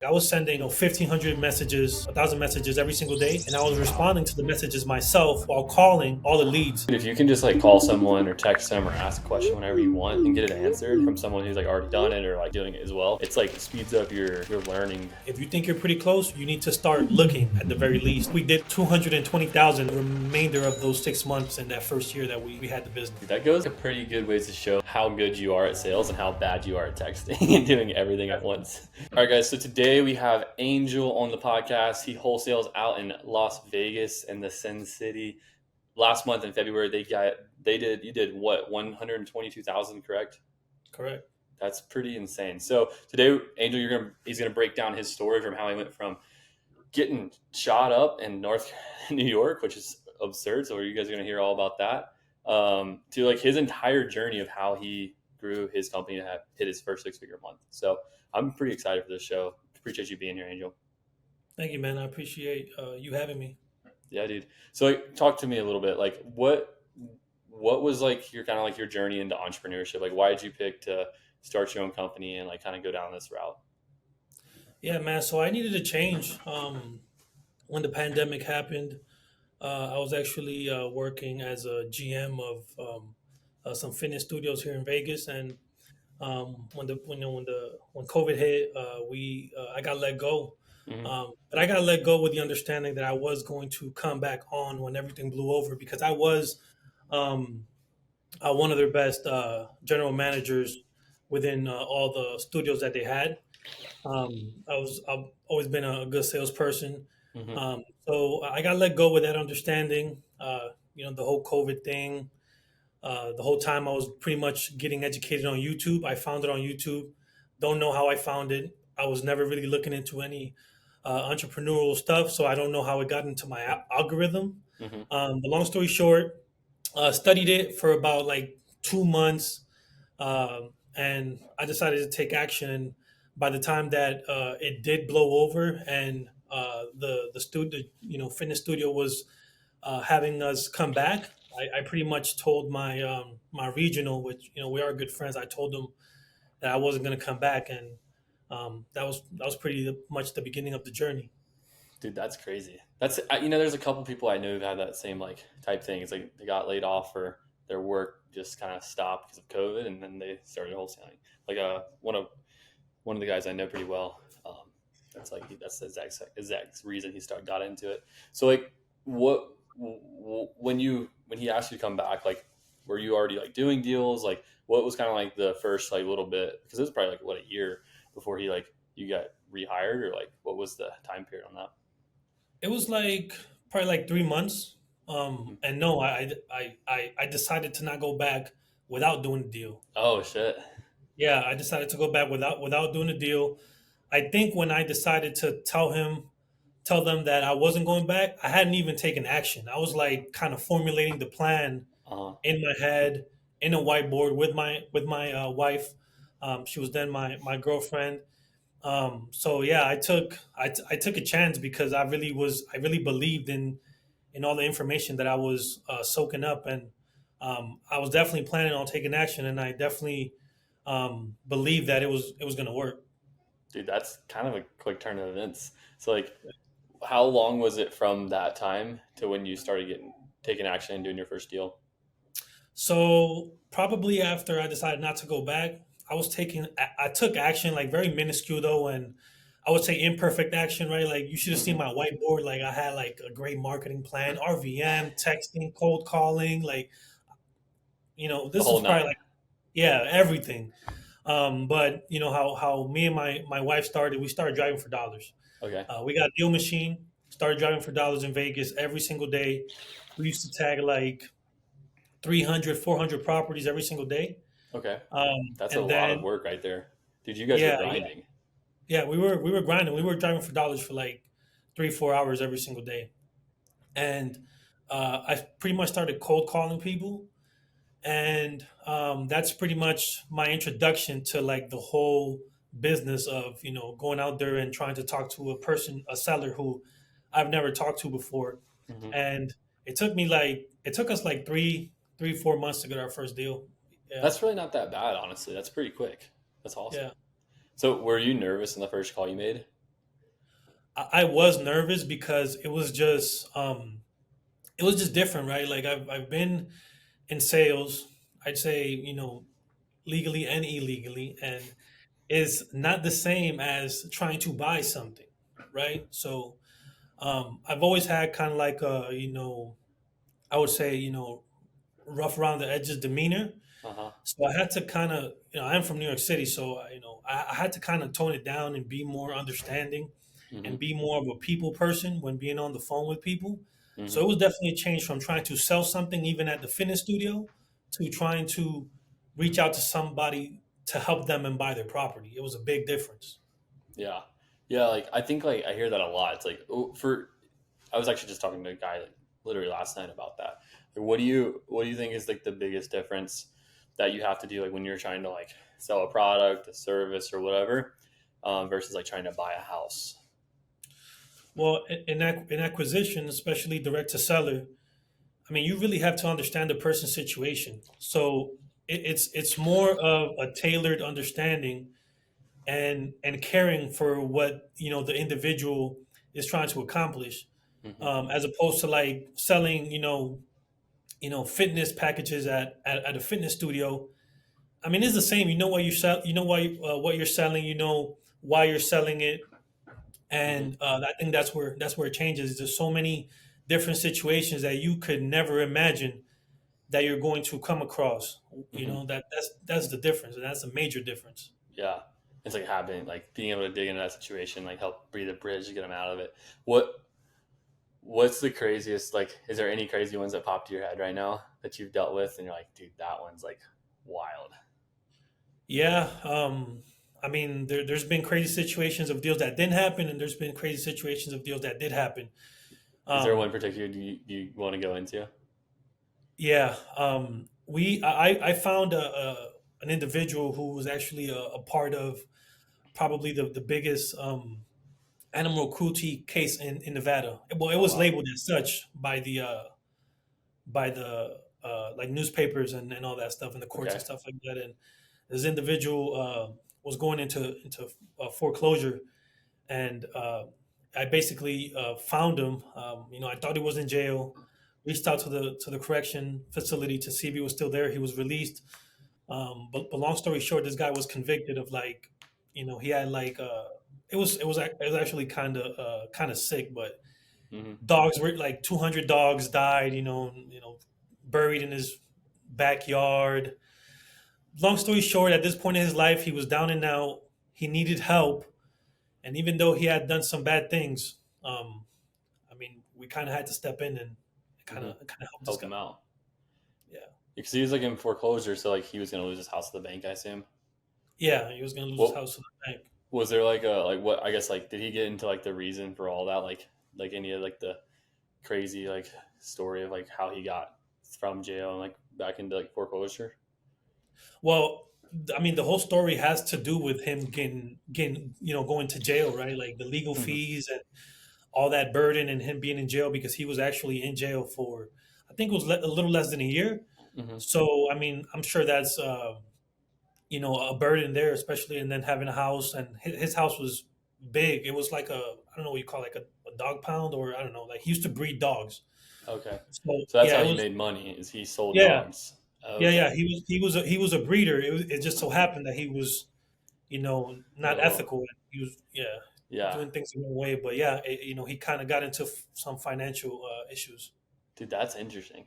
I was sending 1,500 messages, 1,000 messages every single day, and I was responding to the messages myself while calling all the leads. If you can just like call someone or text them or ask a question whenever you want and get it answered from someone who's like already done it or like doing it as well, it's like speeds up your learning. If you think you're pretty close, you need to start looking at the very least. We did 220,000 the remainder of those 6 months in that first year that we had the business. That goes a pretty good ways to show how good you are at sales and how bad you are at texting and doing everything at once. All right, guys. So today we have Angel on the podcast. He wholesales out in Las Vegas and the Sin City. Last month in February, you did what, 122,000, correct? Correct. That's pretty insane. So today, Angel, he's gonna break down his story from how he went from getting shot up in North New York, which is absurd. So you guys are gonna hear all about that, to like his entire journey of how he grew his company to have hit his first 6-figure month. So I'm pretty excited for this show. Appreciate you being here, Angel. Thank you, man. I appreciate you having me. Yeah, dude. So like, talk to me a little bit. Like, what was like your kind of like your journey into entrepreneurship? Like, why did you pick to start your own company and like kind of go down this route? Yeah, man. So I needed a change. When the pandemic happened, I was actually working as a GM of some fitness studios here in Vegas, and when COVID hit, we I got let go. Hmm. But I got let go with the understanding that I was going to come back on when everything blew over because I was um, one of their best general managers within all the studios that they had. I've always been a good salesperson. Hmm. So I got let go with that understanding. The whole COVID thing. The whole time I was pretty much getting educated on YouTube. I found it on YouTube. Don't know how I found it. I was never really looking into any entrepreneurial stuff, so I don't know how it got into my algorithm. Hmm. But long story short, studied it for about like 2 months, and I decided to take action. And by the time that it did blow over, and the studio, fitness studio was having us come back, I pretty much told my regional, which we are good friends. I told them that I wasn't going to come back, and that was pretty much the beginning of the journey. Dude, that's crazy. There's a couple people I know who've had that same like type thing. It's like they got laid off or their work just kind of stopped because of COVID, and then they started wholesaling. Like one of the guys I know pretty well. That's the exact reason got into it. So like, when he asked you to come back, like, were you already like doing deals? Like, what was kind of like the first like little bit? Because it was probably like what, a year before you got rehired, or like what was the time period on that? It was like probably like 3 months. Mhm. And no, I decided to not go back without doing the deal. Oh shit. Yeah, I decided to go back without doing the deal. I think when I decided to tell them that I wasn't going back, I hadn't even taken action. I was like kind of formulating the plan Uh, in my head in a whiteboard with my wife. She was then my girlfriend. So yeah, I took a chance because I really believed in all the information that I was soaking up, and I was definitely planning on taking action, and I definitely believed that it was going to work. dude, that's kind of a quick turn of events. So like, how long was it from that time to when you started taking action and doing your first deal? So probably after I decided not to go back, I took action, like very minuscule though, and I would say imperfect action, right? Like you should have seen Hmm. my whiteboard. Like I had like a great marketing plan, RVM, texting, cold calling, like The this whole was probably nine. like, yeah, everything. But you know how me and my wife started. We started driving for dollars. Okay. We got a deal machine. Started driving for dollars in Vegas every single day. We used to tag like 300, 400 properties every single day. Okay. That's a And lot of then work right there. Dude, you guys were yeah, grinding. yeah, we were grinding. We were driving for dollars for like 3, 4 hours every single day. And I pretty much started cold calling people, and that's pretty much my introduction to like the whole business of going out there and trying to talk to a seller who I've never talked to before. Hmm. And it took us like 3, 4 months to get our first deal. Yeah, That's really not that bad, honestly. That's pretty quick. That's awesome. yeah. So were you nervous in the first call you made? I was nervous because it was just different, right? Like I've been in sales, I'd say, legally and illegally, and it's not the same as trying to buy something, right? So I've always had kind of like a, I would say, rough around the edges demeanor. Uh-huh. So I had to kind of, I'm from New York City, so I had to kind of tone it down and be more understanding Hmm. and be more of a people person when being on the phone with people. So Hmm. it was definitely a change from trying to sell something even at the fitness studio to trying to reach out to somebody to help them and buy their property. It was a big difference. Yeah. Yeah, like I think like I hear that a lot. It's like for I was actually just talking to a guy like literally last night about that. Like, what do you think is like the biggest difference that you have to do like when you're trying to like sell a product, a service, or whatever, versus like trying to buy a house? Well, in acquisition, especially direct to seller, I mean, you really have to understand the person's situation. So it's more of a tailored understanding and caring for what the individual is trying to accomplish, Hmm. as opposed to like selling fitness packages at a fitness studio. I mean, it's the same. You know why you sell. You know why what you're selling. You know why you're selling it, Hmm. and I think that's where it changes. There's so many different situations that you could never imagine that you're going to come across. Hmm. That's the difference, and that's a major difference. Yeah. It's like having like being able to dig into that situation, like help breathe a bridge to get them out of it. What's the craziest? Like, is there any crazy ones that pop to your head right now that you've dealt with, and you're like, dude, that one's like wild. Yeah, I mean, there's been crazy situations of deals that didn't happen, and there's been crazy situations of deals that did happen. Is there one Um, in particular you want to go into? yeah, I found an individual who was actually a part of probably the biggest animal cruelty case in Nevada. Well, it Oh was wow. labeled as such by the like newspapers and all that stuff and the courts and Okay. stuff like that. And this individual was going into foreclosure, and I basically found him. I thought he was in jail. Reached out to the correction facility to see if he was still there. He was released. But long story short, this guy was convicted of like, he had like it was actually kind of sick, but Hmm. dogs were like 200 dogs died. Buried in his backyard. Long story short, at this point in his life, he was down and out. He needed help, and even though he had done some bad things, I mean, we kind of had to step in and kind Hmm. of kind of help this Help guy. him out Yeah, because he was like in foreclosure, so like he was gonna lose his house at the bank, I assume. yeah, he was gonna lose his What house to the bank. was there like a like what I guess like did he get into like the reason for all that like any of like the crazy like story of like how he got from jail and like back into like foreclosure? Well, I mean, the whole story has to do with him getting going to jail, right? Like the legal Hmm. fees and all that burden, and him being in jail because he was actually in jail for, I think it was a little less than a year. Hmm. So, I mean, I'm sure that's a burden there, especially, and then having a house, and his house was big. It was like I don't know what you call it, like a dog pound, or I don't know, like he used to breed dogs. Okay. So So that's yeah, how it he was. made money is he sold Yeah, dogs. yeah. Okay. He was a breeder. It just so happened that he was not Oh, ethical. He was, yeah, yeah. doing things the wrong way. But yeah, he kind of got into some financial issues. Dude, that's interesting.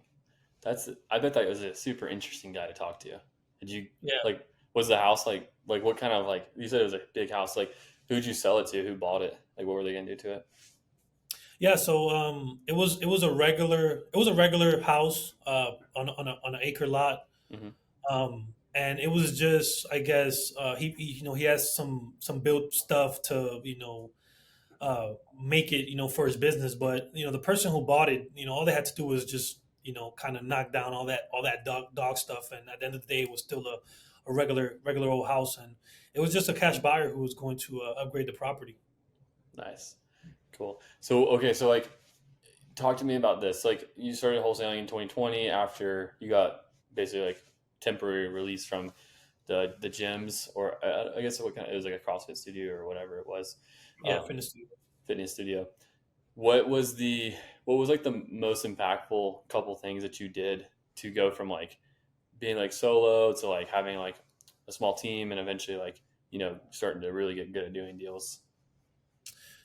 That's I bet that was a super interesting guy to talk to. Did you Yeah, like was the house like what kind of like you said it was a big house, like who'd you sell it to? Who bought it? Like what were they gonna do to it? yeah. So it was a regular house on an acre lot. Hmm. And it was just, I guess, he has some built stuff to make it for his business. But the person who bought it, all they had to do was just kind of knock down all that dog stuff, and at the end of the day, it was still a regular old house, and it was just a cash buyer who was going to upgrade the property. Nice. Cool. So okay, so like talk to me about this. Like you started wholesaling in 2020 after you got basically like temporary release from the gyms or I guess what kind of, it was like a CrossFit studio or whatever it was. Yeah, Um, fitness studio. fitness studio. What was the what was like the most impactful couple things that you did to go from like being like solo to like having like a small team and eventually like starting to really get good at doing deals?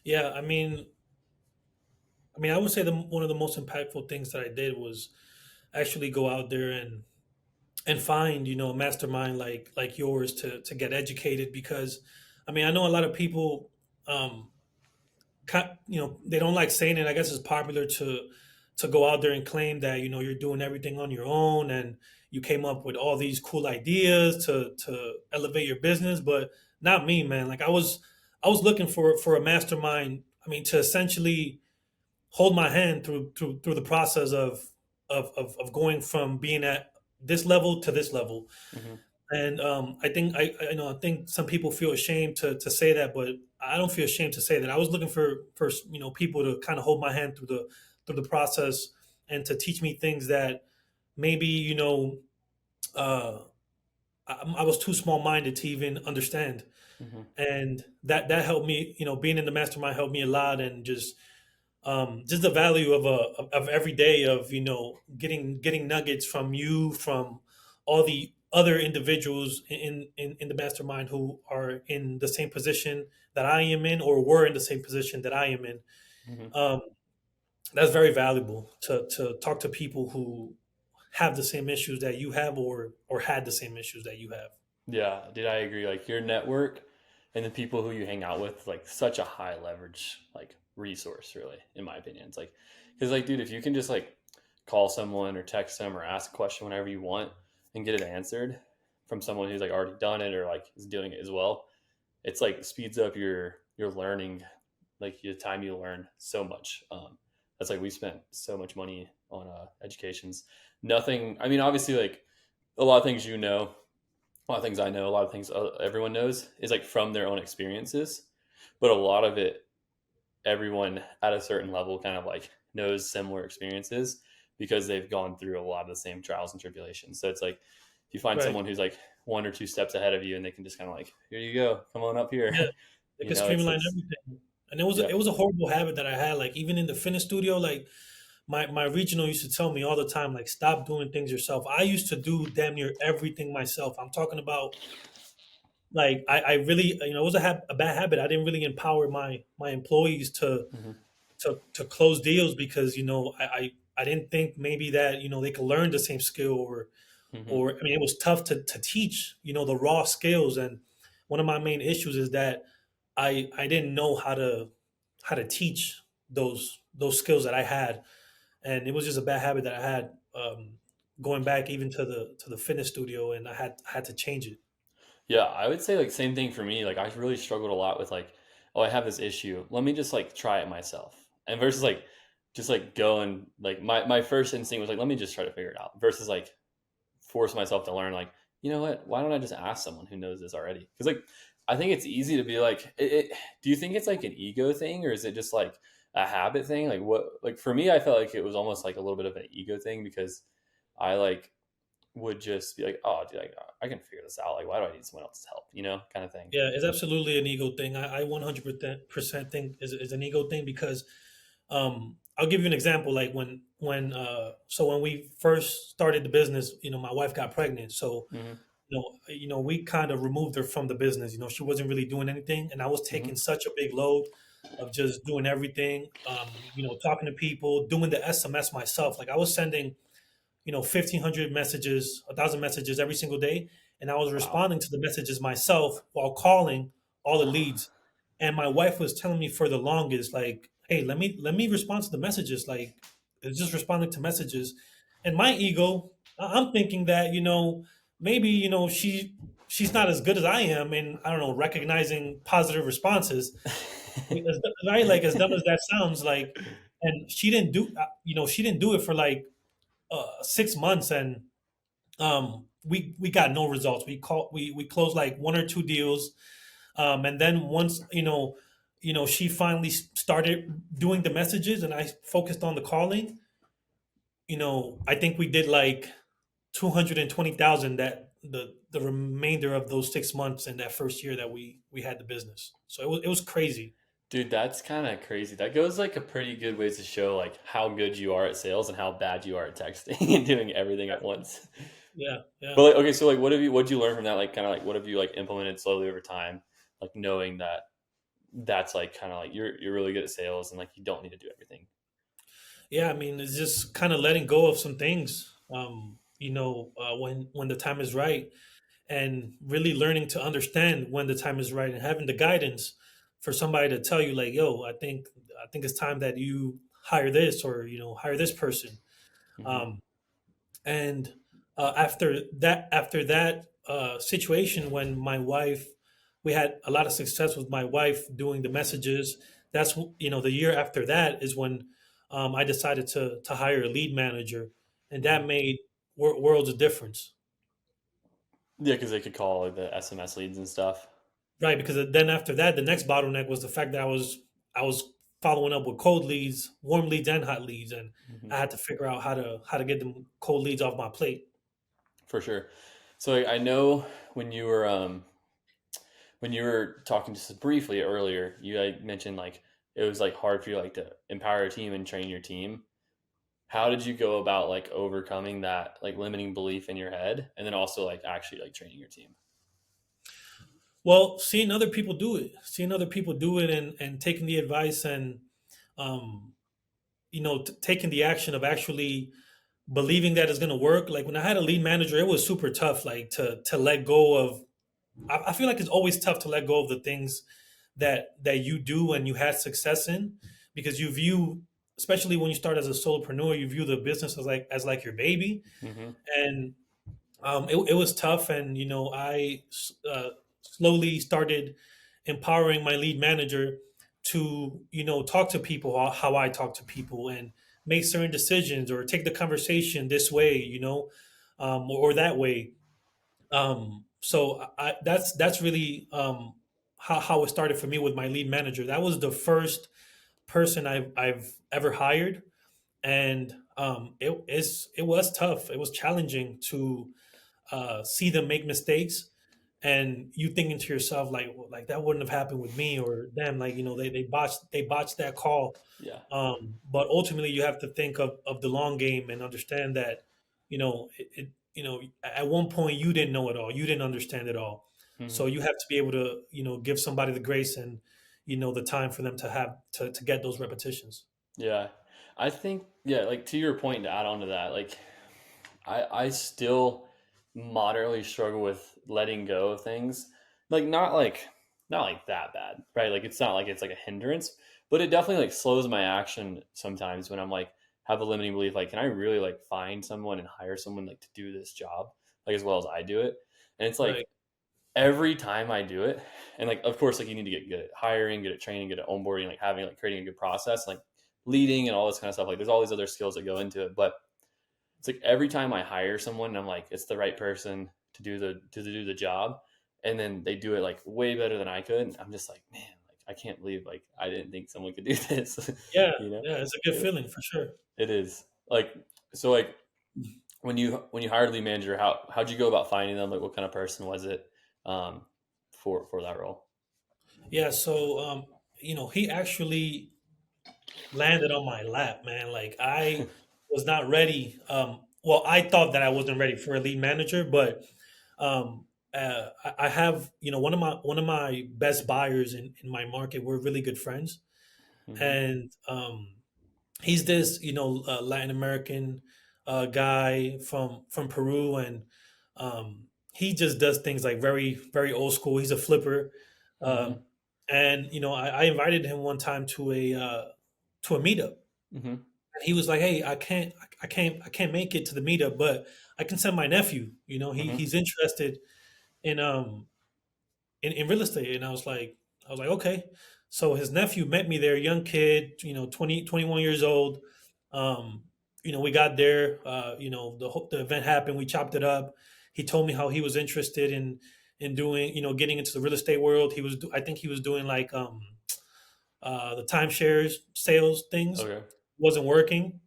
Yeah, I mean, I would say one of the most impactful things that I did was actually go out there and find a mastermind like yours to get educated, because I mean, I know a lot of people, um, they don't like saying it. I guess it's popular to go out there and claim that you're doing everything on your own and you came up with all these cool ideas to elevate your business, but not me, man. Like I was looking for a mastermind. I mean, to essentially hold my hand through the process of going from being at this level to this level. Hmm. And I think I think some people feel ashamed to say that, but I don't feel ashamed to say that. I was looking for people to kind of hold my hand through the process and to teach me things that maybe uh, I was too small minded to even understand. Hmm. And that helped me. Being in the mastermind helped me a lot, and just the value of every day of getting nuggets from you, from all the other individuals in the mastermind who are in the same position that I am in, or were in the same position that I am in. Hmm. um, that's very valuable to talk to people who have the same issues that you have, or had the same issues that you have. Yeah, dude, I agree. Like your network and the people who you hang out with, like such a high leverage like resource, really, in my opinion. It's like because like, dude, if you can just like call someone or text them or ask a question whenever you want and get it answered from someone who's like already done it or like is doing it as well, it's like speeds up your learning, like the time you learn so much. That's like we spent so much money on educations. Nothing. I mean, obviously, like a lot of things a lot of things I know, a lot of things everyone knows is like from their own experiences, but a lot of it, everyone at a certain level kind of like knows similar experiences because they've gone through a lot of the same trials and tribulations. So it's like if you find Right. someone who's like one or two steps ahead of you and they can just kind of like, here you go, come on up here. Yeah. They could streamline It's everything. And it yeah. was a horrible habit that I had. Like even in the fitness studio, like my regional used to tell me all the time, like, stop doing things yourself. I used to do damn near everything myself. I'm talking about, like, I really, it was a bad habit. I didn't really empower my employees Hmm. to close deals, because I didn't think maybe that they could learn the same skill, Hmm. or I mean, it was tough to teach the raw skills. And one of my main issues is that I didn't know how to teach those skills that I had, and it was just a bad habit that I had, going back even to the fitness studio, and I had to change it. Yeah, I would say like same thing for me. Like I really struggled a lot with like, oh, I have this issue. Let me just like try it myself. And versus like just like go and like my first instinct was like, let me just try to figure it out. Versus like force myself to learn like, you know what? Why don't I just ask someone who knows this already? Because like I think it's easy to be like, do you think it's like an ego thing or is it just like a habit thing? Like what? Like for me, I felt like it was almost like a little bit of an ego thing because I like would just be like, oh, dude, I can figure this out. Like, why do I need someone else's help? Kind of thing. Yeah, it's absolutely an ego thing. I 100% think is an ego thing, because I'll give you an example. Like when we first started the business, my wife got pregnant. So Hmm. we kind of removed her from the business. She wasn't really doing anything, and I was taking Hmm. such a big load of just doing everything. Talking to people, doing the SMS myself. Like I was sending 1,500 messages, 1,000 messages every single day, and I was Wow. responding to the messages myself while calling all the leads. And my wife was telling me for the longest, like, "Hey, let me respond to the messages. Like, it's just responding to messages." And my ego, I'm thinking that maybe she's not as good as I am, and I don't know, recognizing positive responses. Right, like, as dumb as that sounds, like, and she didn't do it for like 6 months, and we got no results. We closed like one or two deals, and then once she finally started doing the messages, and I focused on the calling. I think we did like 220,000, that the remainder of those 6 months in that first year that we had the business. So it was crazy. Dude, that's kind of crazy. That goes like a pretty good ways to show like how good you are at sales and how bad you are at texting and doing everything at once. Yeah, yeah. But like, okay, so like, what did you learn from that? Like, kind of like, what have you like implemented slowly over time? Like knowing that that's like kind of like you're really good at sales and like you don't need to do everything. Yeah, I mean, it's just kind of letting go of some things. When the time is right, and really learning to understand when the time is right, and having the guidance for somebody to tell you, like, "Yo, I think it's time that you hire this, or hire this person." Hmm. Um, and after that situation, when my wife, we had a lot of success with my wife doing the messages. The year after that is when I decided to hire a lead manager, and Hmm. that made worlds of difference. Yeah, because they could call like, the SMS leads and stuff. Right, because then after that, the next bottleneck was the fact that I was following up with cold leads, warm leads, and hot leads, and Hmm. I had to figure out how to get them cold leads off my plate. For sure. So like, I know when you were when you were talking just briefly earlier, you like mentioned like it was like hard for you like to empower a team and train your team. How did you go about like overcoming that like limiting belief in your head and then also like actually like training your team? Well, seeing other people do it, and taking the advice, and um, taking the action of actually believing that it's going to work. Like when I had a lead manager, it was super tough. Like to let go of. I feel like it's always tough to let go of the things that you do and you had success in, because you view, especially when you start as a solopreneur, you view the business as like your baby, Hmm. and it was tough. And I slowly started empowering my lead manager to talk to people how I talk to people, and make certain decisions, or take the conversation this way, or that way. So that's really how it started for me with my lead manager. That was the first person I've ever hired, and it was tough. It was challenging to see them make mistakes, and you thinking to yourself, like that wouldn't have happened with me or them. Like they botched that call. Yeah. But ultimately, you have to think of the long game, and understand that at one point you didn't know it all, you didn't understand it all. So Hmm. you have to be able to give somebody the grace, and the time for them to have to get those repetitions. Yeah. I think yeah, like to your point to add on to that, like I still moderately struggle with letting go of things. Like not like that bad, right? Like it's not like it's like a hindrance, but it definitely like slows my action sometimes when I'm like have a limiting belief like can I really like find someone and hire someone like to do this job like as well as I do it? And it's like Right. every time I do it, and like of course like you need to get good at hiring, good at training, good at onboarding, like having like creating a good process, like leading and all this kind of stuff. Like there's all these other skills that go into it, but it's like every time I hire someone, I'm like, it's the right person to do the job, and then they do it like way better than I could. I'm just like, man, like I can't believe like I didn't think someone could do this. Yeah, you know, yeah, it's a good it, feeling for sure. it is like so like when you hired a lead manager, how'd you go about finding them? Like what kind of person was it um, for that role? Yeah, so he actually landed on my lap, man. Like I was not ready. Well, I thought that I wasn't ready for a lead manager, but I have one of my best buyers in my market. We're really good friends, Hmm. and he's this Latin American guy from Peru, and he just does things like very very old school. He's a flipper, Hmm. um, and I invited him one time to a meetup. Hmm. And he was like, "Hey, I can't make it to the meetup, but I can send my nephew. Hmm. He's interested in in real estate." And I was like, okay. So his nephew met me there, young kid, 20, 21 years old. Um, we got there, the event happened, we chopped it up. He told me how he was interested in doing, getting into the real estate world. I think he was doing like the timeshares sales things, Okay. wasn't working.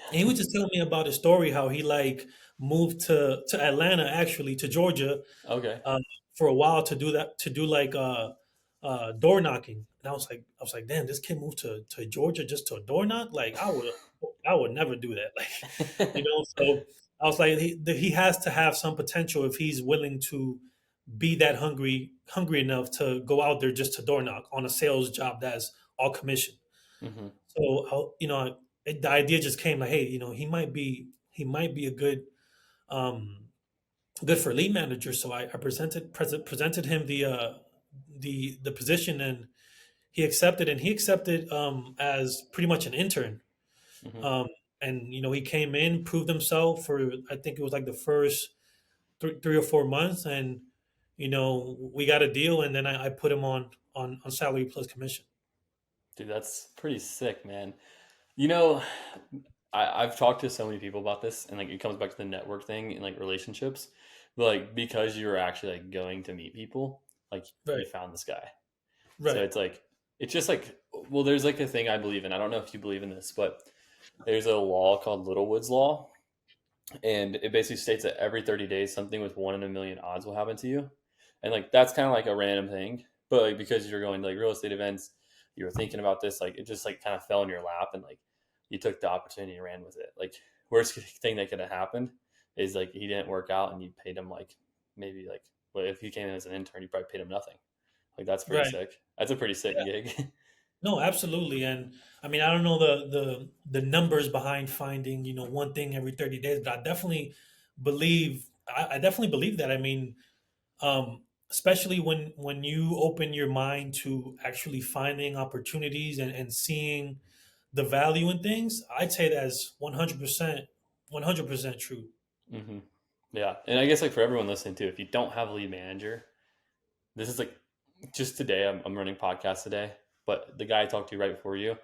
And he was just telling me about his story, how he like moved to Atlanta, actually to Georgia, Okay. uh, for a while, to do that, to do like door knocking, and I was like, damn, this kid moved to Georgia just to door knock. Like I would never do that. Like, you know. So I was like, he has to have some potential if he's willing to be that hungry enough to go out there just to door knock on a sales job that's all commission. Hmm. So the idea just came like, hey, he might be a good for lead manager. So I presented him the position, and he accepted. And he accepted as pretty much an intern. Hmm. Um, and he came in, proved himself for, I think it was like the first 3 or 4 months, and we got a deal, and then I put him on salary plus commission. Dude, that's pretty sick, man. You know, I've talked to so many people about this, and like it comes back to the network thing and like relationships. But like because you were actually like going to meet people, like you Right, found this guy. So right. it's just like, well, there's like a thing I believe in. I don't know if you believe in this, but there's a law called Littlewood's Law, and it basically states that every 30 days something with 1 in a million odds will happen to you. And like that's kind of like a random thing, but like because you're going to like real estate events, you were thinking about this, like it just like kind of fell in your lap, and like you took the opportunity and ran with it. Like worst thing that could have happened is like he didn't work out and you paid him like maybe like, well, if he came in as an intern you probably paid him nothing. Like that's pretty Right. sick. That's a pretty sick gig. No, absolutely. And I mean, I don't know the numbers behind finding, one thing every 30 days, but I definitely believe that. I mean, especially when you open your mind to actually finding opportunities and seeing the value in things, I'd say that's 100% true. Hmm. Yeah, and I guess like for everyone listening too, if you don't have a lead manager, this is like just today. I'm running podcasts today, but the guy I talked to right before you,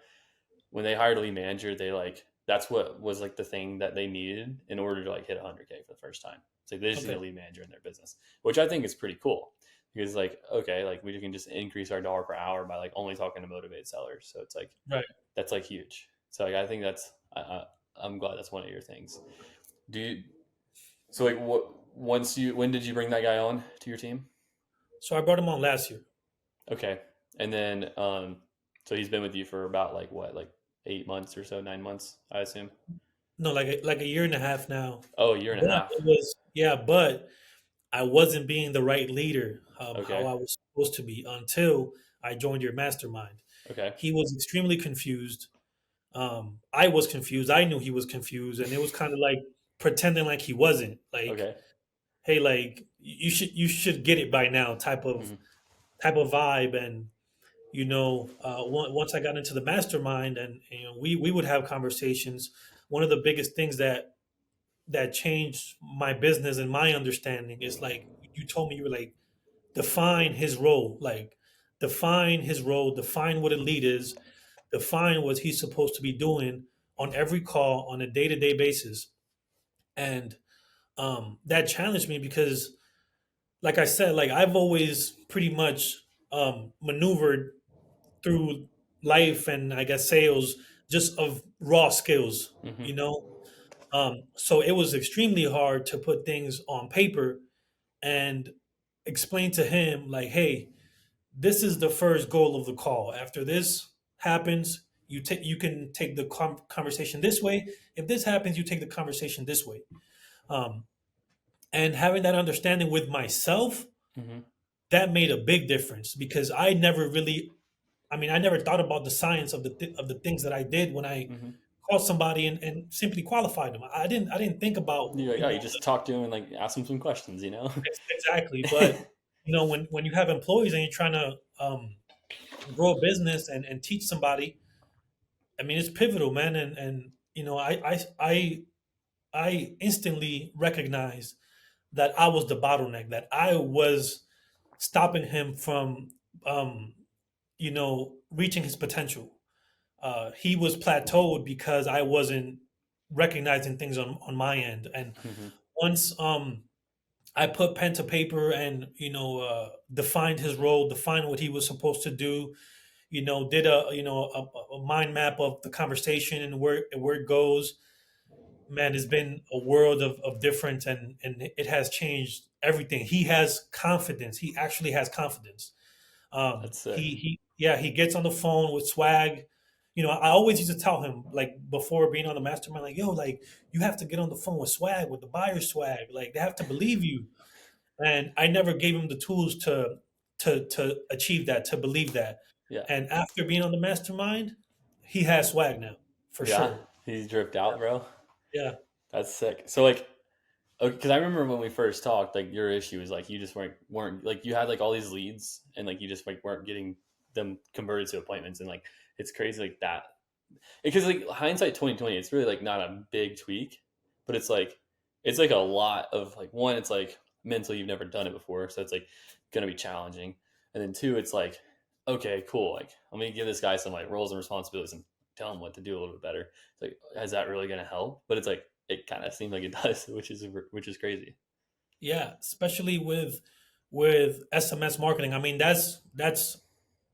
when they hired a lead manager, they like that's what was like the thing that they needed in order to like hit 100K for the first time. It's like they just need Okay. a lead manager in their business, which I think is pretty cool because like okay, like we can just increase our dollar per hour by like only talking to motivated sellers. So it's like Right. that's like huge. So like I think that's I'm glad that's one of your things. Do you so like what once you when did you bring that guy on to your team? So I brought him on last year. Okay. And then so he's been with you for about like what, like 8 months or so, 9 months, I assume. No, like a year and a half now. Oh, a year and a But half. but I wasn't being the right leader, how Okay. I was supposed to be until I joined your mastermind. Okay. He was extremely confused. I was confused. I knew he was confused, and it was kind of like pretending like he wasn't. Like, Okay. hey, like you should get it by now, Hmm. type of vibe. And once I got into the mastermind, and we would have conversations. One of the biggest things that changed my business and my understanding is like you told me, you were like, define his role, like define what a lead is, define what he's supposed to be doing on every call on a day-to-day basis. And that challenged me because, like I said, like I've always pretty much maneuvered through life and I guess sales just of raw skills, Hmm. you know. So it was extremely hard to put things on paper and explain to him like, hey, this is the first goal of the call. After this happens, you can take the conversation this way. If this happens, you take the conversation this way. Um, and having that understanding with myself, Hmm. that made a big difference because I never thought about the science of of the things that I did when I Hmm. called somebody and simply qualified them. I didn't think about You're like, oh, you just talk to him and like ask him some questions, you know? exactly. But when you have employees and you're trying to grow a business and teach somebody, I mean, it's pivotal, man. And I instantly recognized that I was the bottleneck, that I was stopping him from reaching his potential. He was plateaued because I wasn't recognizing things on my end. And Hmm. once I put pen to paper and defined his role, defined what he was supposed to do, did a mind map of the conversation and where it goes. Man, it's been a world of difference, and it has changed everything. He has confidence. He actually has confidence. That's sick. He gets on the phone with swag. I always used to tell him, like, before being on the mastermind, like, yo, like, you have to get on the phone with swag, with the buyer swag. Like, they have to believe you. And I never gave him the tools to achieve that, to believe that. Yeah. And after being on the mastermind, he has swag now, for Yeah. sure. He's dripped out, bro. Yeah. That's sick. So like, because I remember when we first talked, like your issue was like you just weren't like you had like all these leads and like you just like weren't getting them converted to appointments, and like it's crazy like that, because like hindsight 2020, it's really like not a big tweak, but it's like a lot of like, one, it's like mentally you've never done it before, so it's like gonna be challenging, and then two, it's like, okay, cool, like I'm gonna give this guy some like roles and responsibilities and tell him what to do a little bit better. It's like, is that really gonna help? But it's like it kind of seems like it does, which is crazy. Yeah, especially with SMS marketing. I mean, that's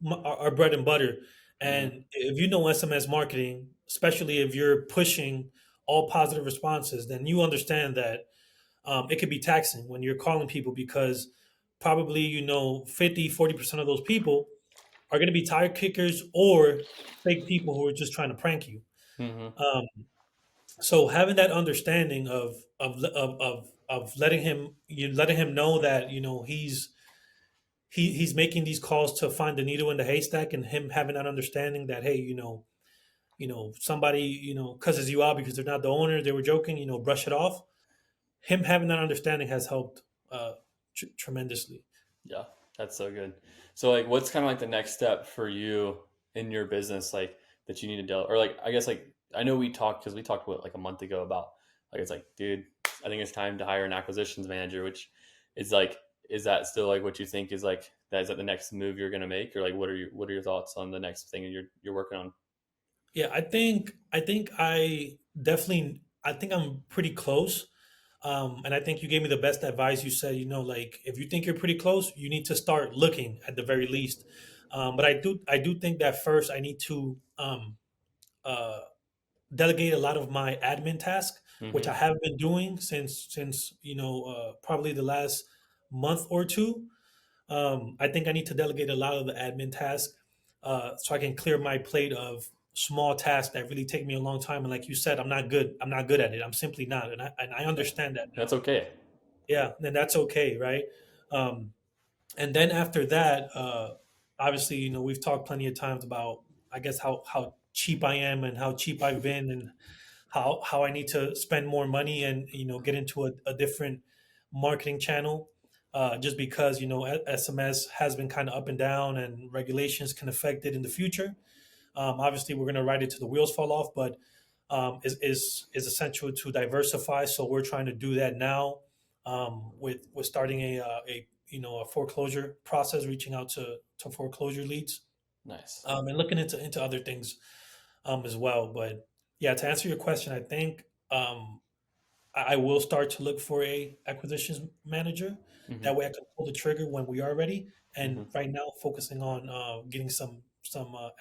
our bread and butter. Hmm. And if you know SMS marketing, especially if you're pushing all positive responses, then you understand that it could be taxing when you're calling people, because probably 50-40% of those people are going to be tire kickers or fake people who are just trying to prank you. Hmm. Um, so having that understanding of letting him know that he's making these calls to find the needle in the haystack, and him having that understanding that, hey, somebody, cusses you out because they're not the owner, they were joking, brush it off. Him having that understanding has helped tremendously. Yeah, that's so good. So like, what's kind of like the next step for you in your business, like that you need to deal, or like I guess like I know we talked, because we talked what like a month ago about like, it's like, dude, I think it's time to hire an acquisitions manager, which is like, is that still like what you think is like that, is that the next move you're gonna make, or like what are your thoughts on the next thing you're working on? Yeah, I think I'm pretty close. And I think you gave me the best advice. You said, like, if you think you're pretty close, you need to start looking at the very least. But I do think that first I need to uh, delegate a lot of my admin tasks, which I Mm-hmm. have been doing since probably the last month or two. I think I need to delegate a lot of the admin tasks, so I can clear my plate of small tasks that really take me a long time. And like you said, I'm not good. I'm not good at it. I'm simply not, and I understand that That's now. okay. Yeah, and that's okay, right? Um, and then after that, obviously, we've talked plenty of times about, I guess, how cheap I am and how cheap I've been, and how I need to spend more money and get into a different marketing channel, just because SMS has been kind of up and down, and regulations can affect it in the future. Obviously, we're going to ride it till the wheels fall off, but is essential to diversify. So we're trying to do that now, with starting a foreclosure process, reaching out to foreclosure leads, Nice. and looking into other things, as well. But yeah, to answer your question, I think I will start to look for a acquisitions manager. Mm-hmm. That way, I can pull the trigger when we are ready. And Mm-hmm. right now, focusing on getting some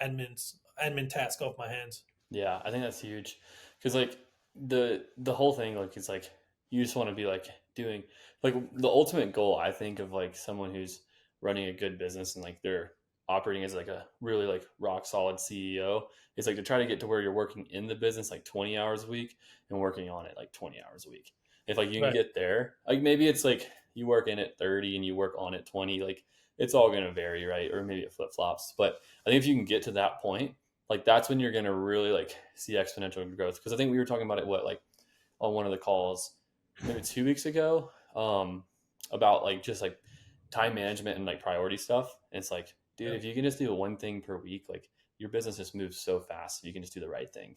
admin task off my hands. Yeah, I think that's huge, because like the whole thing, like it's like you just want to be like doing like the ultimate goal, I think, of like someone who's running a good business and like they're operating as like a really like rock solid CEO, is like to try to get to where you're working in the business like 20 hours a week and working on it like 20 hours a week. If like you can Right. get there, like maybe it's like you work in it 30 and you work on it 20, like it's all going to vary, right? Or maybe it flip flops, but I think if you can get to that point, like that's when you're going to really like see exponential growth. Because I think we were talking about it, what, like on one of the calls maybe 2 weeks ago, about like just like time management and like priority stuff. And it's like, dude, Yeah. if you can just do one thing per week, like your business just moves so fast if you can just do the right thing.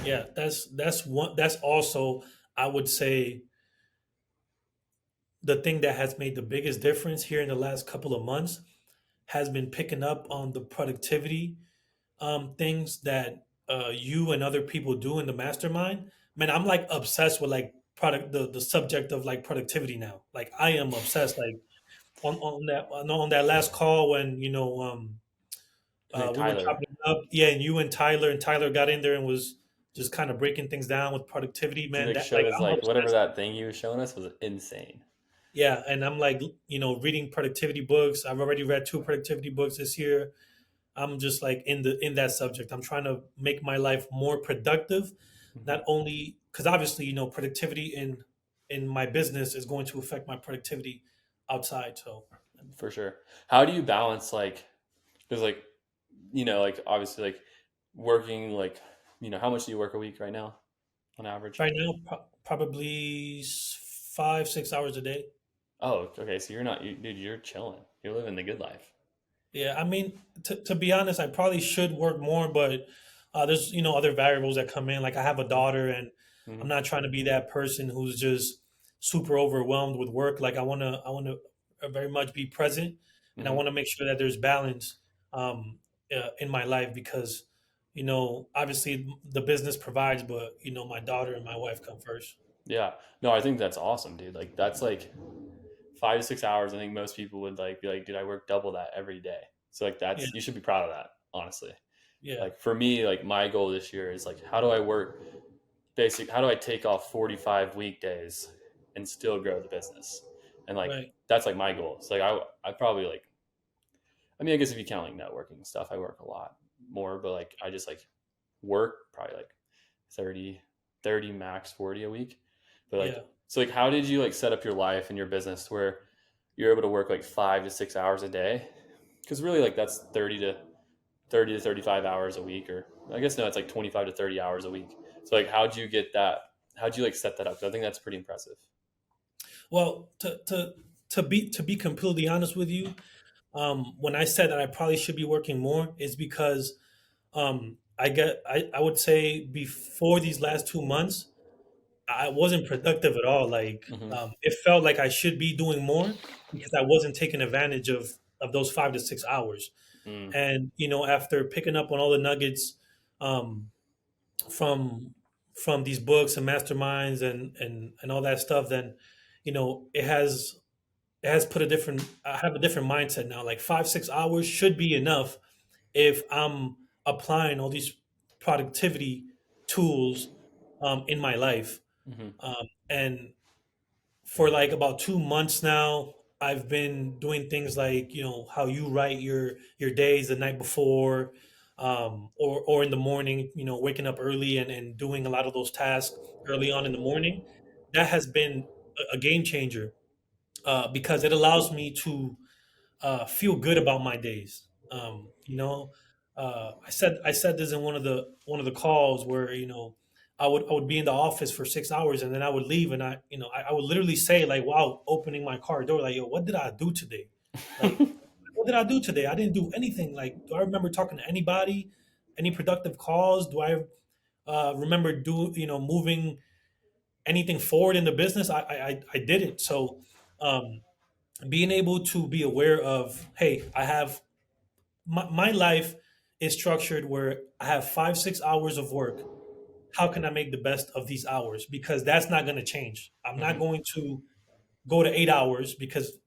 Yeah. That's also, I would say, the thing that has made the biggest difference here in the last couple of months has been picking up on the productivity things that you and other people do in the mastermind. Man, I'm like obsessed with like the subject of like productivity now. Like, I am obsessed. Like, on that last call when I think we were Tyler, chopping it up. Yeah, and you and Tyler got in there and was just kind of breaking things down with productivity. he Man, like that, showed like, us I'm like whatever obsessed. that thing he was showing us was insane. Yeah, and I'm like, reading productivity books. I've already read two productivity books this year. I'm just like in that subject. I'm trying to make my life more productive, Mhm. not only because obviously, productivity in my business is going to affect my productivity outside. So For sure. How do you balance like, because like, like obviously like working like, how much do you work a week right now on average? right now, probably 5, 6 hours a day. Oh, okay. So you're not, dude, you're chilling. You're living the good life. Yeah, I mean, to be honest, I probably should work more, but there's other variables that come in. Like I have a daughter, and I'm Hmm. not trying to be that person who's just super overwhelmed with work. Like I want to very much be present, and I Hmm. want to make sure that there's balance um, in my life because obviously the business provides, but my daughter and my wife come first. Yeah. No, I think that's awesome, dude. Like that's like 5 to 6 hours. I think most people would like be like, dude, I work double that every day. So like Yeah, you should be proud of that, honestly. yeah, Like for me, like my goal this year is like, how do I take off 45 weekdays and still grow the business? And like, right, that's like my goal. It's like, I probably like, I mean, I guess if you count like networking stuff, I work a lot more, but like, I just like work probably like 30, 30 max 40 a week. But like, yeah. so like, how did you like set up your life and your business where you're able to work like 5 to 6 hours a day? Because really like that's 30 to 35 hours a week, or I guess no, it's like 25 to 30 hours a week. So like, how'd you get that? How'd you like set that up? 'Cause I think that's pretty impressive. Well, to be completely honest with you, when I said that I probably should be working more, is because I would say before these last 2 months, I wasn't productive at all. Like Mm-hmm. it felt like I should be doing more because I wasn't taking advantage of those 5 to 6 hours. Mm. And after picking up on all the nuggets um, from from these books and masterminds and all that stuff, then it has put a different. I have a different mindset now. Like 5, 6 hours should be enough if I'm applying all these productivity tools in my life. Mm-hmm. And for like about 2 months now, I've been doing things like how you write your days the night before, or in the morning. Waking up early and doing a lot of those tasks early on in the morning. That has been a game changer because it allows me to feel good about my days. I said this in one of the calls where I would be in the office for 6 hours and then I would leave and I would literally say like, wow, opening my car door, like, yo, what did I do today? Like, what did I do today? I didn't do anything. Like, do I remember talking to anybody? Any productive calls? Do I remember moving anything forward in the business? I didn't. So um, being able to be aware of, hey, I have my life is structured where I have 5, 6 hours of work. How can I make the best of these hours? Because that's not going to change. I'm not Mm-hmm. going to go to 8 hours because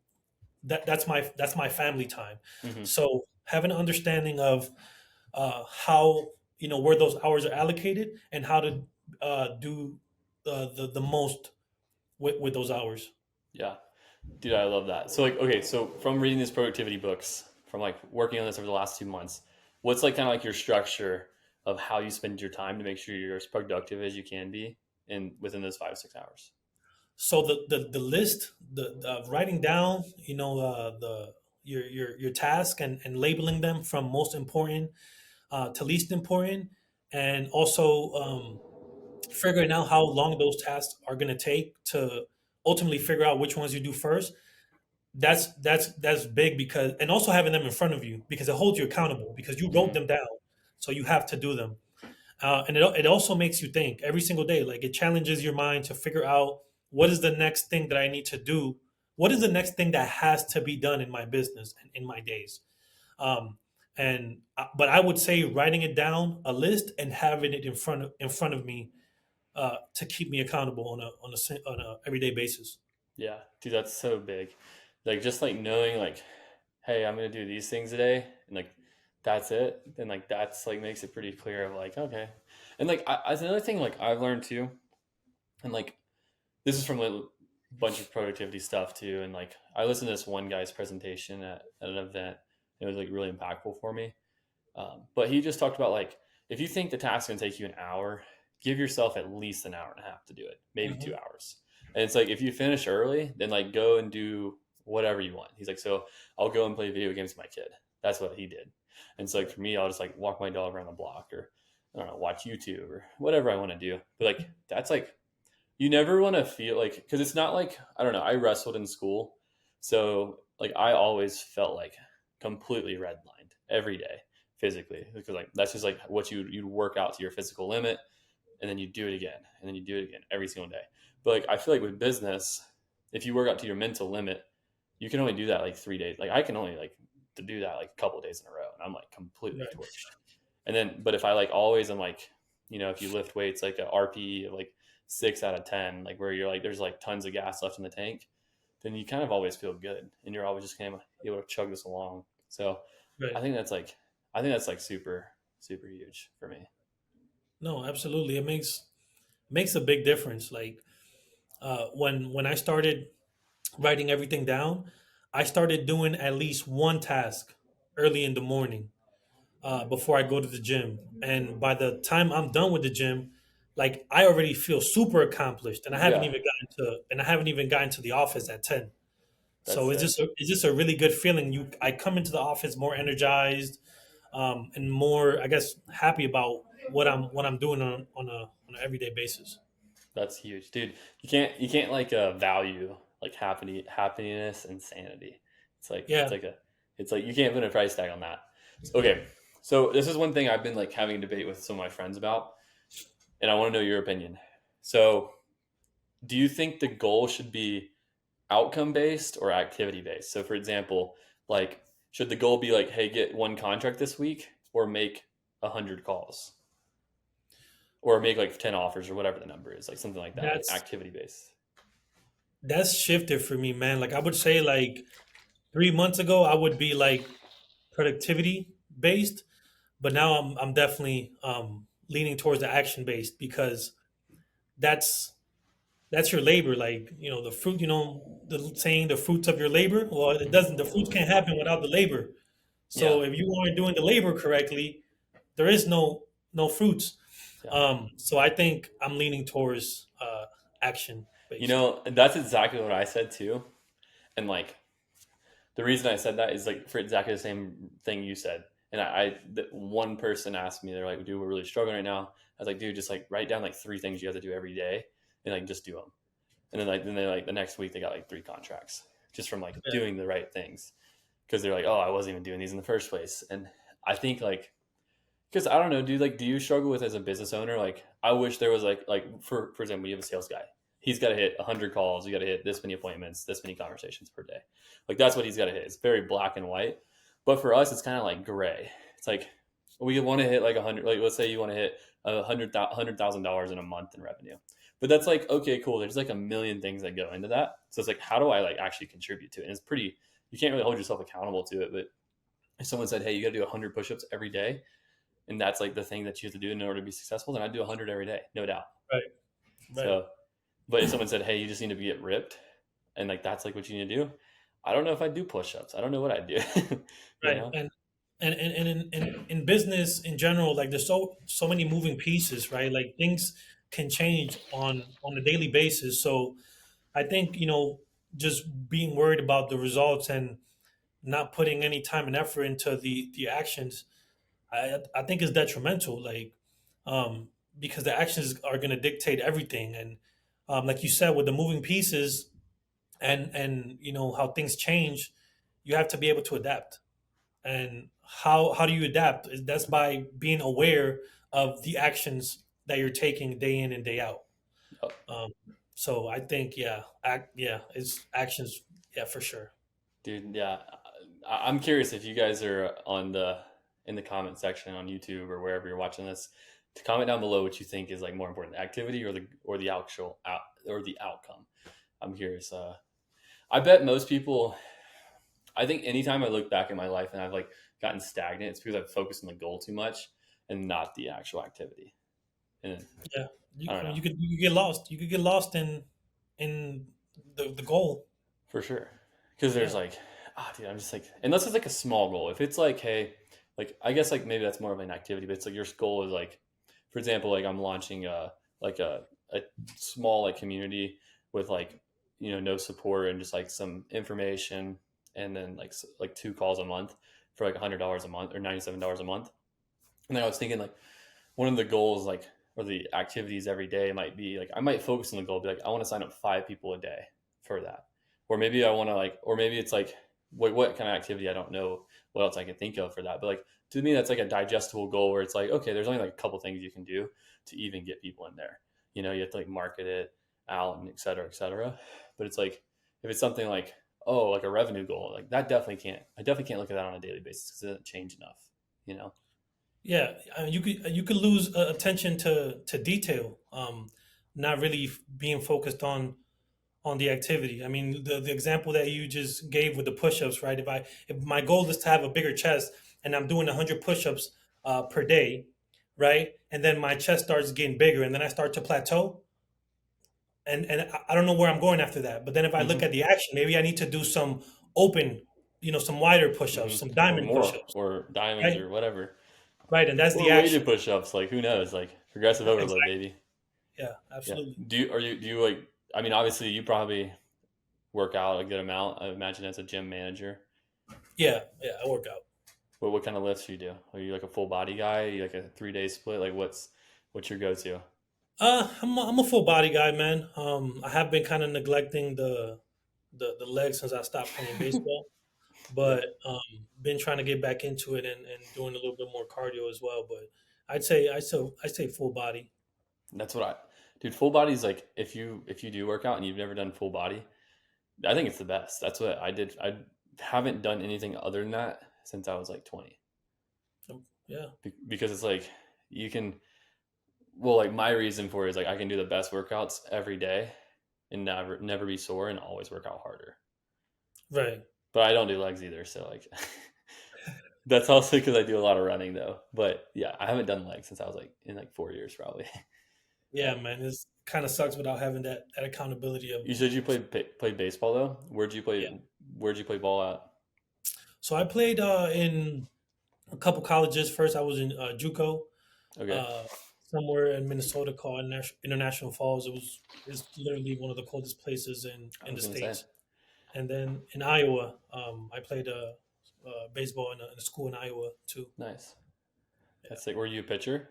that's my family time. Mm-hmm. So having an understanding of how where those hours are allocated and how to do the most with those hours. Yeah, dude, I love that. So like, okay, so from reading these productivity books, from like working on this over the last 2 months, what's like kind of like your structure of how you spend your time to make sure you're as productive as you can be in within those 5 6 hours? So the list, the writing down, the your task and labeling them from most important to least important, and also figuring out how long those tasks are going to take to ultimately figure out which ones you do first. That's big because, and also having them in front of you because it holds you accountable because you wrote Mm-hmm. them down, so you have to do them. And it also makes you think every single day. Like it challenges your mind to figure out what is the next thing that I need to do. What is the next thing that has to be done in my business and in my days? But I would say writing it down, a list, and having it in front of me to keep me accountable on a everyday basis. Yeah, dude, that's so big. Like just like knowing like, hey, I'm gonna do these things today, and like that's it. Then like that's like makes it pretty clear of like okay, and like as another thing like I've learned too, and like this is from bunch of productivity stuff too. And like I listened to this one guy's presentation at an event. It was like really impactful for me. But he just talked about like if you think the task can take you an hour, give yourself at least an hour and a half to do it, maybe Hmm. 2 hours. And it's like if you finish early, then like go and do whatever you want. He's like, so I'll go and play video games with my kid. That's what he did. And so like for me, I'll just like walk my dog around the block or I don't know, watch YouTube or whatever I want to do. But like that's like you never want to feel like because it's not like I don't know. I wrestled in school, so like I always felt like completely redlined every day physically because like that's just like what you work out to your physical limit, and then you do it again, and then you do it again every single day. But like I feel like with business, if you work out to your mental limit, you can only do that like 3 days. Like I can only like to do that like a couple of days in a row, and I'm like completely Right. torched. And then, but if I like always, I'm like, if you lift weights like a RPE of like 6 out of 10, like where you're like, there's like tons of gas left in the tank, then you kind of always feel good, and you're always just kind of able to chug this along. So I Right. think that's like, I think that's like super, super huge for me. No, absolutely. It makes a big difference. Like when I started writing everything down, I started doing at least one task early in the morning before I go to the gym. And by the time I'm done with the gym, like I already feel super accomplished, and Yeah, I haven't even gotten to the office at 10. that's So sick. it's just a really good feeling. I come into the office more energized, and more, I guess, happy about what I'm doing on an everyday basis. That's huge, dude. You can't like value like happiness and sanity. Yeah. It's like you can't put a price tag on that. Okay, so this is one thing I've been like having a debate with some of my friends about, and I want to know your opinion. So, do you think the goal should be outcome based or activity based? So, for example, like should the goal be like, hey, get one contract this week, or make 100 calls, or make like 10 offers, or whatever the number is, like something like that, like That's activity based. that's shifted for me, man. Like I would say, like 3 months ago, I would be like productivity based, but now I'm definitely leaning towards the action based, because that's that's your labor. Like, the fruit. The saying, the fruits of your labor. Well, it doesn't. The fruits can't happen without the labor. Yeah, So if you aren't doing the labor correctly, there is no fruits. yeah. So I think I'm leaning towards action based. That's exactly what I said too. And like the reason I said that is like for exactly the same thing you said. And one person asked me, they're like, dude, we're really struggling right now. I was like, dude, just like write down like 3 things you have to do every day and like just do them. And then they like the next week they got like 3 contracts just from like Yeah. doing the right things. Cause they're like, oh, I wasn't even doing these in the first place. And I think like because I don't know, dude. Like, do you struggle with as a business owner? Like, I wish there was like for example, you have a sales guy. He's got to hit 100 calls. You got to hit this many appointments, this many conversations per day. Like that's what he's got to hit. It's very black and white. But for us, it's kind of like gray. It's like we want to hit like 100. Like let's say you want to hit $100,000 in a month in revenue. But that's like okay, cool. There's like a million things that go into that. So it's like, how do I like actually contribute to it? And it's pretty. You can't really hold yourself accountable to it. But if someone said, hey, you got to do 100 push-ups every day, and that's like the thing that you have to do in order to be successful, then I'd do 100 every day, no doubt. Right. Right. So, but if someone said, "Hey, you just need to get ripped," and like that's like what you need to do, I don't know if I'd do push-ups. I don't know what I'd do. you Right. know? And in business in general, like there's so many moving pieces, right? Like things can change on a daily basis. So I think, just being worried about the results and not putting any time and effort into the actions, I think is detrimental. Um, because the actions are going to dictate everything. And like you said, with the moving pieces and how things change, you have to be able to adapt. And how do you adapt? That's by being aware of the actions that you're taking day in and day out. Yep. Um, so I think, yeah, it's actions, yeah, for sure. Dude, yeah. I'm curious if you guys are on the in the comment section on YouTube or wherever you're watching this, to comment down below what you think is like more important, the activity or the actual out or the outcome. I'm curious. I bet most people. I think anytime I look back at my life and I've like gotten stagnant, it's because I've focused on the goal too much and not the actual activity. And Yeah, I don't know. you could get lost. You could get lost in the goal. for sure. Because there's Yeah. like, ah, dude, I'm just like, unless it's like a small goal. If it's like, hey, like I guess like maybe that's more of an activity, but it's like your goal is like, for example, like I'm launching like a small like community with like no support and just like some information, and then like like 2 calls a month for like $100 a month or $97 a month. And then I was thinking like one of the goals like or the activities every day might be like I might focus on the goal, be like I want to sign up 5 people a day for that, or maybe I want to like, or maybe it's like what kind of activity, I don't know what else I can think of for that, but like to me that's like a digestible goal where it's like okay, there's only like a couple things you can do to even get people in there. You have to like market it out and et cetera, et cetera. But it's like if it's something like oh like a revenue goal, like that definitely can't I definitely can't look at that on a daily basis because it doesn't change enough, you know. Yeah, I mean, you could lose attention to detail, not really being focused on the activity. I mean, the example that you just gave with the push-ups, right? If my goal is to have a bigger chest and I'm doing 100 push-ups per day, right, and then my chest starts getting bigger, and then I start to plateau, and I don't know where I'm going after that. But then if I look Mm-hmm. at the action, maybe I need to do some open, some wider push-ups, Mm-hmm. some Or diamond more, push-ups, or diamonds, right? or whatever, Right, and that's the or action. weighted push-ups. Like who knows? Like progressive overload, Exactly. baby. Yeah, Yeah. absolutely. Do you like? I mean, obviously, you probably work out a good amount. I imagine as a gym manager. Yeah, yeah, I work out. What kind of lifts do you do? Are you like a full body guy? Are you like a 3 day split? Like what's your go to? I'm a full body guy, man. I have been kind of neglecting the legs since I stopped playing baseball, Yeah, but been trying to get back into it and doing a little bit more cardio as well. But I'd say full body. that's what I. Dude, full body is like if you do work out and you've never done full body, I think it's the best. That's what I did. I haven't done anything other than that since I was like 20. Yeah, Because it's like you can well like my reason for it is like I can do the best workouts every day and never be sore and always work out harder. right. But I don't do legs either, so like that's also because I do a lot of running though. But yeah, I haven't done legs since I was like in like 4 years probably. Yeah, man. It's kind of sucks without having that accountability of You said you of played baseball though. yeah. Where'd you play ball at? So I played in a couple colleges. First, I was in JUCO, Okay, uh, somewhere in Minnesota called International Falls. It's literally one of the coldest places I in was the gonna say states. And then in Iowa, I played baseball in a school in Iowa too. nice. Yeah. That's like were you a pitcher?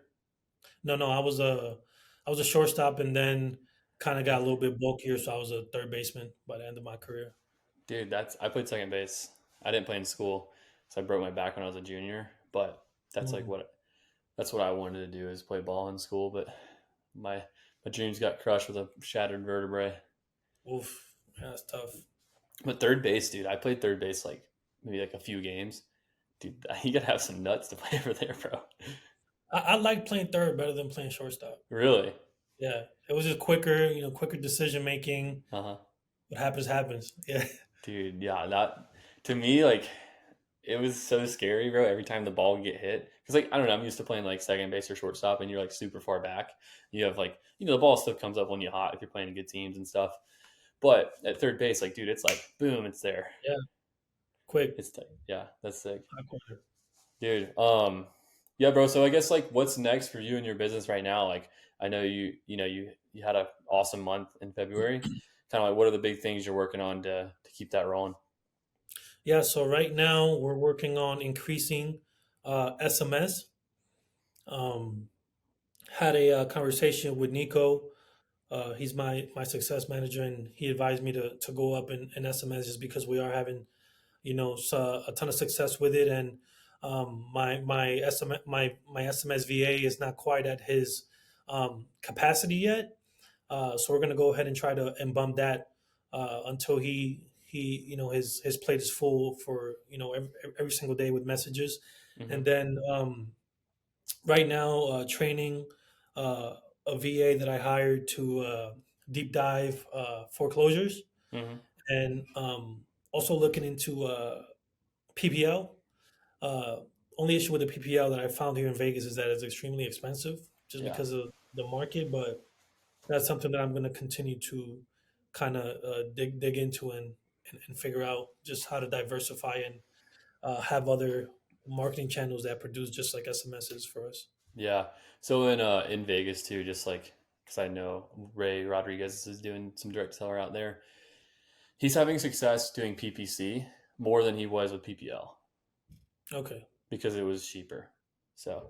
No, no, I was a shortstop, and then kind of got a little bit bulkier, so I was a third baseman by the end of my career. Dude, that's I played second base. I didn't play in school, so I broke my back when I was a junior. But that's like Mm. what I wanted to do is play ball in school. But my my dreams got crushed with a shattered vertebrae. Oof, yeah, that's tough. But third base, dude, I played third base like maybe like a few games. Dude, you gotta have some nuts to play over there, bro. I like playing third better than playing shortstop. Really? Yeah, it was just quicker, quicker decision making. Uh huh. What happens happens. Yeah, Dude, yeah, that to me like it was so scary, bro. Every time the ball would get hit, because like I don't know, I'm used to playing like second base or shortstop, and you're like super far back. You have like the ball still comes up when you hot if you're playing good teams and stuff. But at third base, like dude, it's like boom, it's there. yeah, quick. It's tight. Yeah, that's sick, Not quicker. dude. Yeah, bro. So I guess like what's next for you and your business right now? Like I know you had a awesome month in February. Kind of like what are the big things you're working on to keep that rolling? Yeah, so right now we're working on increasing SMS. Um, had a conversation with Nico. He's my success manager, and he advised me to go up in SMS just because we are having a ton of success with it, and my SMS VA is not quite at his capacity yet. So we're gonna go ahead and try to and bump that until he his plate is full for every single day with messages, Mm-hmm. and then right now training uh, a VA that I hired to deep dive foreclosures, Mm-hmm. and also looking into PPL. Uh, Only issue with the PPL that I found here in Vegas is that it's extremely expensive just Yeah. because of the market, but that's something that I'm going to continue kind of dig into and figure out just how to diversify and have other marketing channels that produce just like SMSs for us. Yeah. So in Vegas too, just like because I know Ray Rodriguez is doing some direct seller out there. He's having success doing PPC more than he was with PPL Okay. because it was cheaper. So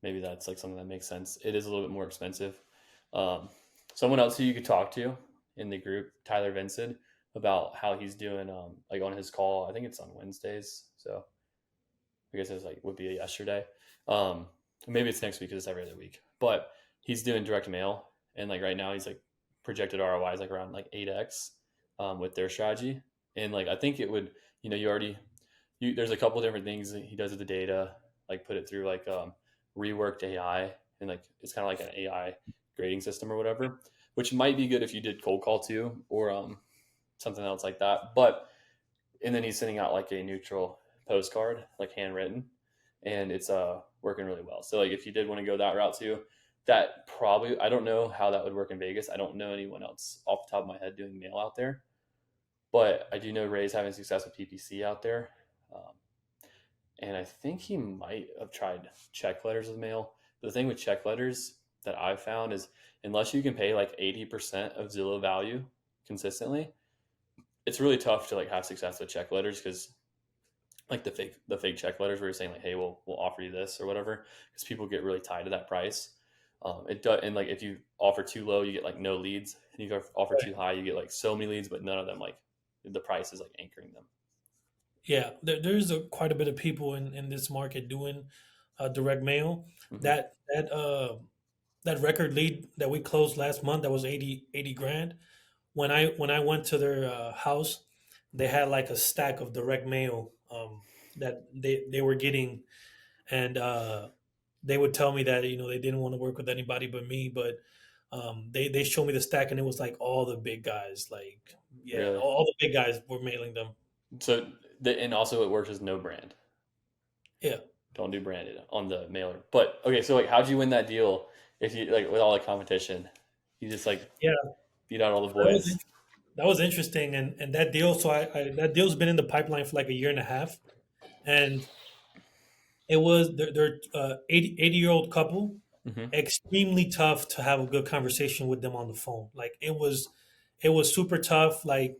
maybe that's like something that makes sense. It is a little bit more expensive. Um, Someone else who you could talk to in the group, Tyler Vincent, about how he's doing like on his call. I think it's on Wednesdays. So I guess it's like would be a yesterday. Um, Maybe it's next week because it's every other week. But he's doing direct mail, and like right now he's like projected ROI is like around like 8x with their strategy. And like I think it would, you already there's a couple different things that he does with the data, like put it through like reworked AI, and like it's kind of like an AI grading system or whatever, which might be good if you did cold call too, or something else like that. But and then he's sending out like a neutral postcard, like handwritten, and it's working really well. So like if you did want to go that route too, that probably I don't know how that would work in Vegas. I don't know anyone else off the top of my head doing mail out there, but I do know Ray's having success with PPC out there. Um, and I think he might have tried check letters with mail. The thing with check letters that I've found is unless you can pay like 80% of Zillow value consistently, it's really tough to like have success with check letters because like the fake check letters where you're saying like, hey, we'll offer you this or whatever, because people get really tied to that price. It does, and like if you offer too low, you get like no leads, and if you offer too high, you get like so many leads, but none of them like the price is like anchoring them. Yeah, there's quite a bit of people in this market doing direct mail. Hmm. That record lead that we closed last month, that was 80 grand. When I went to their house, they had like a stack of direct mail that they were getting, and they would tell me that they didn't want to work with anybody but me, but they showed me the stack, and it was like all the big guys, like yeah, Really. all the big guys were mailing them. So and also it works as no brand. Yeah, Don't do branded on the mailer. But okay, so like how'd you win that deal if you like with all the competition? You just like yeah. beat out all the That was boys. that was interesting, and that deal. So that deal's been in the pipeline for like a year and a half, and it was they're 80-year old couple. Hmm. Extremely tough to have a good conversation with them on the phone. Like it was super tough. Like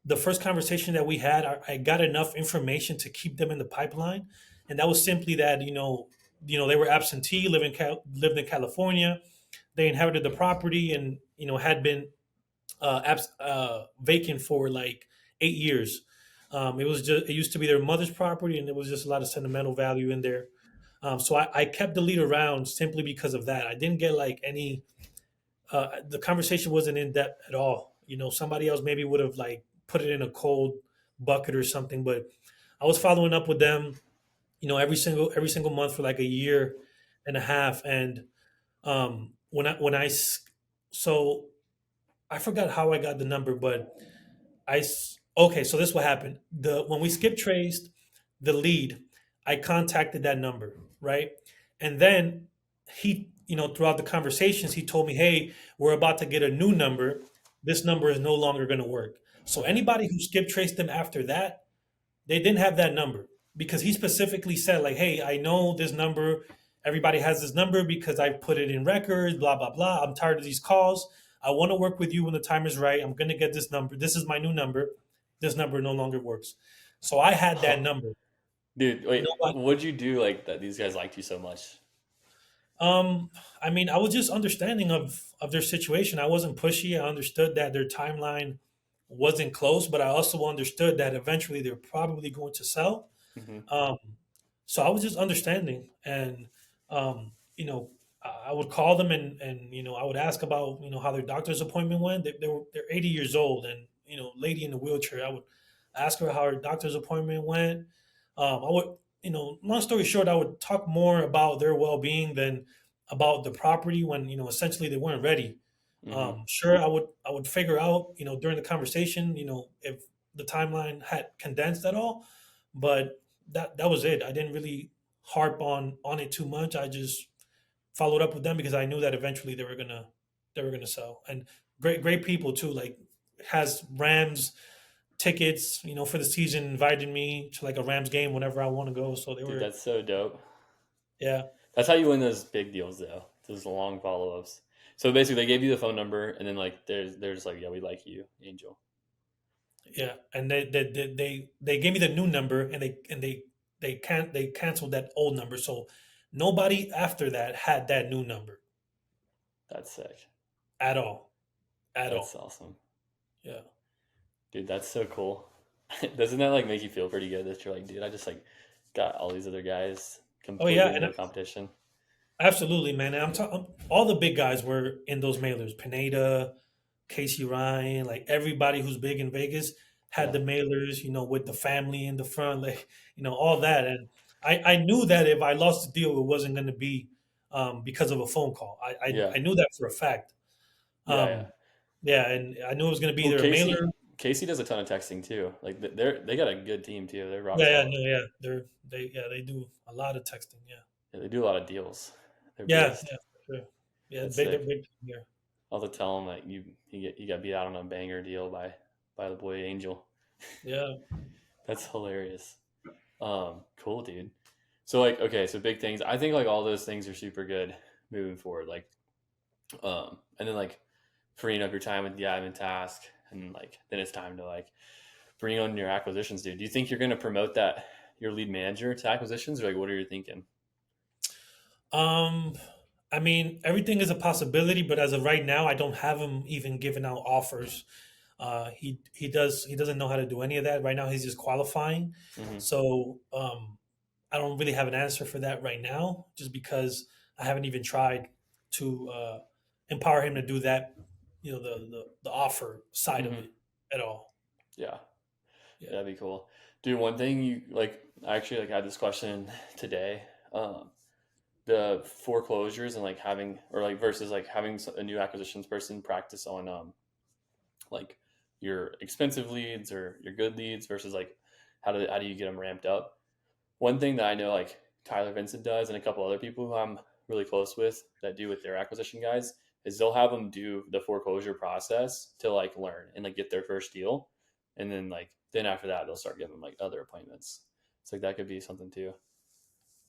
the first conversation that we had, I got enough information to keep them in the pipeline, and that was simply that they were absentee, lived in California. They inherited the property, and had been vacant for like 8 years. It used to be their mother's property, and there was just a lot of sentimental value in there. So I kept the lead around simply because of that. I didn't get like any. The conversation wasn't in depth at all. Somebody else maybe would have like put it in a cold bucket or something, but I was following up with them, every single month for like a year and a half, and so I forgot how I got the number, but okay. So this what happened. When we skip traced the lead, I contacted that number, right? And then throughout the conversations, he told me, "Hey, we're about to get a new number. This number is no longer going to work." So anybody who skip traced them after that, they didn't have that number because he specifically said, like, "Hey, I know this number. Everybody has this number because I put it in records, blah, blah, blah. I'm tired of these calls. I want to work with you when the time is right. I'm going to get this number. This is my new number. This number no longer works." So I had that number. Dude, wait, Nobody, what'd you do like that these guys liked you so much? um, I mean, I was just understanding of their situation. I wasn't pushy. I understood that their timeline wasn't close, but I also understood that eventually they're probably going to sell. Hmm. Um, so I was just understanding, and um, you know, I would call them, and I would ask about how their doctor's appointment went. They're 80 years old, and lady in the wheelchair. I would ask her how her doctor's appointment went. I would, long story short, I would talk more about their well being than about the property when essentially they weren't ready. Hmm. Sure, I would figure out during the conversation if the timeline had condensed at all, but that was it. I didn't really harp on it too much. I just followed up with them because I knew that eventually they were gonna sell. And great people too. Like has Rams tickets, for the season. Invited me to like a Rams game whenever I want to go. So they Dude, were, that's so dope. yeah, That's how you win those big deals, though. Those long follow ups. So basically, they gave you the phone number, and then like they're just like, yeah, we like you, Angel. yeah. And they gave me the new number, and they canceled that old number. So nobody after that had that new number That's sick. at all, at That's all. awesome, Yeah. dude. That's so cool. Doesn't that like make you feel pretty good that you're like, dude, I just like got all these other guys Oh yeah, completely and no competition. absolutely, man. And I'm talking. All the big guys were in those mailers. Pineda, Casey Ryan, like everybody who's big in Vegas had Yeah, the mailers, with the family in the front, like, all that. And I knew that if I lost the deal, it wasn't going to be because of a phone call. yeah, I knew that for a fact. yeah, yeah. Um, yeah, and I knew it was going to be Well, either a mailer. Casey does a ton of texting too. Like they got a good team too. They're rock Yeah, yeah, solid. no, yeah, they do a lot of texting. Yeah, Yeah, they do a lot of deals. They're yeah, based. yeah, for sure. Yeah, That's they're sick. big here. I'll have to tell him like you got beat out on a banger deal by the boy Angel. Yeah. That's hilarious. Cool, dude. So like, okay, so big things. I think like all those things are super good moving forward. Like, and then like freeing up your time with the admin task, and like then it's time to like bring on your acquisitions, dude. Do you think you're going to promote that your lead manager to acquisitions, or like what are you thinking? Um, I mean, everything is a possibility, but as of right now, I don't have him even giving out offers. He doesn't know how to do any of that right now. He's just qualifying, Mm-hmm. so I don't really have an answer for that right now, just because I haven't even tried to empower him to do that. The offer side of Mm-hmm. it at all. Yeah, Yeah. that'd be cool, dude. One thing you like, I actually like had this question today. The foreclosures and like having or like versus like having a new acquisitions person practice on like your expensive leads or your good leads versus like how do you get them ramped up. One thing that I know like Tyler Vincent does and a couple other people who I'm really close with that do with their acquisition guys is they'll have them do the foreclosure process to like learn and like get their first deal, and then after that they'll start giving them like other appointments. It's like that could be something too.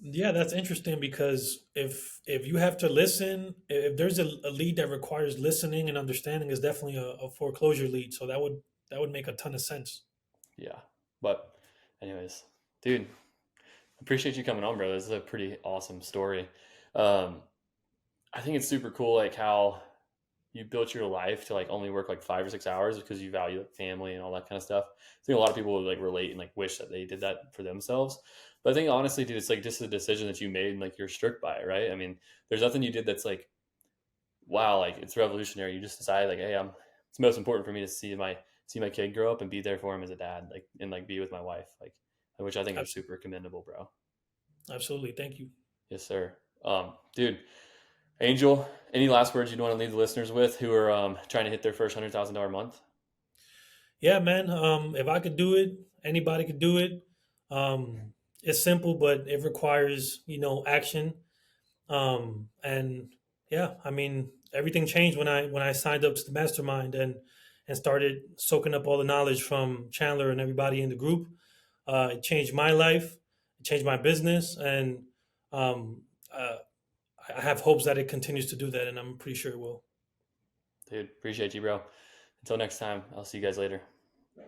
Yeah, that's interesting because if you have to listen, if there's a lead that requires listening and understanding, is definitely a foreclosure lead. So that would make a ton of sense. Yeah, but anyways, dude, appreciate you coming on, bro. This is a pretty awesome story. Um, I think it's super cool, like how you built your life to like only work like 5 or 6 hours because you value like family and all that kind of stuff. I think a lot of people would like relate and like wish that they did that for themselves. But I think honestly, dude, it's like just a decision that you made and like you're strict by it, right? I mean, there's nothing you did that's like, wow, like it's revolutionary. You just decided like, hey, it's most important for me to see my kid grow up and be there for him as a dad, like and like be with my wife, like which I think is Abs- super commendable, bro. Absolutely. Thank you. Yes, sir. Dude, Angel, any last words you'd want to leave the listeners with who are trying to hit their first $100,000 month? Yeah, man. If I could do it, anybody could do it. It's simple, but it requires, action. And yeah, I mean, everything changed when I signed up to the mastermind and started soaking up all the knowledge from Chandler and everybody in the group. It changed my life, it changed my business, and um, uh, I have hopes that it continues to do that, and I'm pretty sure it will. Dude, appreciate you, bro. Until next time, I'll see you guys later.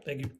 Thank you.